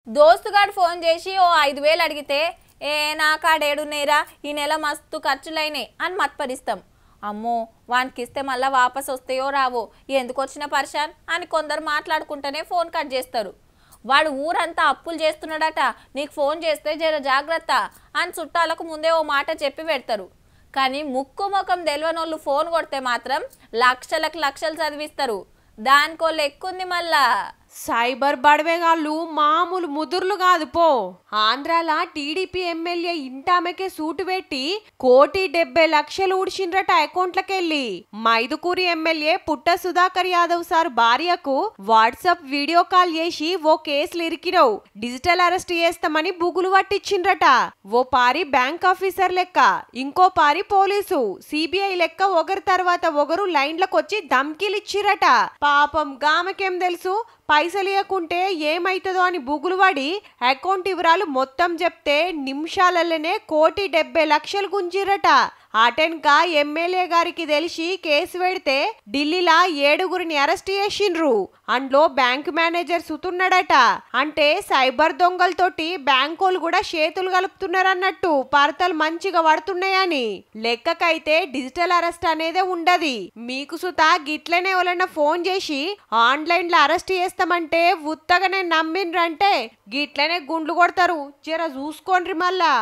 దోస్తుగాడు ఫోన్ చేసి ఓ 5,000 అడిగితే ఏ నా కాడేడున్నాయిరా ఈ నెల మస్తు ఖర్చులైనాయి అని మత్పరిస్తాం. అమ్మో వానికిస్తే మళ్ళా వాపస్ వస్తాయో రావో ఎందుకు వచ్చిన పరిశాన్ అని కొందరు మాట్లాడుకుంటేనే ఫోన్ కట్ చేస్తారు. వాడు ఊరంతా అప్పులు చేస్తున్నాడట, నీకు ఫోన్ చేస్తే జర జాగ్రత్త అని చుట్టాలకు ముందే ఓ మాట చెప్పి పెడతారు. కానీ ముక్కు ముఖం తెలియనోళ్ళు ఫోన్ కొడితే మాత్రం లక్షలకు లక్షలు చదివిస్తారు. దానికో లెక్కుంది మళ్ళా. సైబర్ బడవేగాళ్ళు మామూలు ముదుర్లు కాదు పో. ఆంధ్రాల టీడీపీ ఎమ్మెల్యే ఇంటామెకే సూటు పెట్టి 1,70,00,000 ఊడ్చిండ్రట అకౌంట్లకెళ్ళి. మైదుకూరి ఎమ్మెల్యే పుట్ట సుధాకర్ యాదవ్ సార్ భార్యకు వాట్సాప్ వీడియో కాల్ చేసి ఓ కేసులు ఇరికిరవు, డిజిటల్ అరెస్ట్ చేస్తామని బుగులు పట్టించిండ్రట. ఓ పారి బ్యాంక్ ఆఫీసర్ లెక్క, ఇంకో పారి పోలీసు, సిబిఐ లెక్క ఒకరి తర్వాత ఒకరు లైన్లకొచ్చి ధమ్కీలు ఇచ్చిరట. పాపం గామకేం తెలుసు పైసలు ఇవ్వకుంటే ఏమైతుందో అని బుగులు పడి అకౌంట్ వివరాలు మొత్తం చెప్తే నిమిషాలలోనే 1,70,00,000 గుంజిరట. అటెన్క ఎమ్మెల్యే గారికి తెలిసి కేసు పెడితే ఢిల్లీలా 7గురిని అరెస్ట్ చేసిండ్రు. అందులో బ్యాంక్ మేనేజర్ సుతున్నాడట. అంటే సైబర్ దొంగలతోటి బ్యాంకోలు కూడా చేతులు కలుపుతున్నారన్నట్టు పరతలు మంచిగా పడుతున్నాయని. లెక్కకైతే డిజిటల్ అరెస్ట్ అనేదే ఉండది. మీకు సుత గిట్లనే ఎవరైనా ఫోన్ చేసి ఆన్లైన్ లో అరెస్ట్ చేస్తామంటే ఉత్తగానే నమ్మిండ్రంటే గిట్లనే గుండ్లు కొడతారు. జర చూసుకోండి మళ్ళా.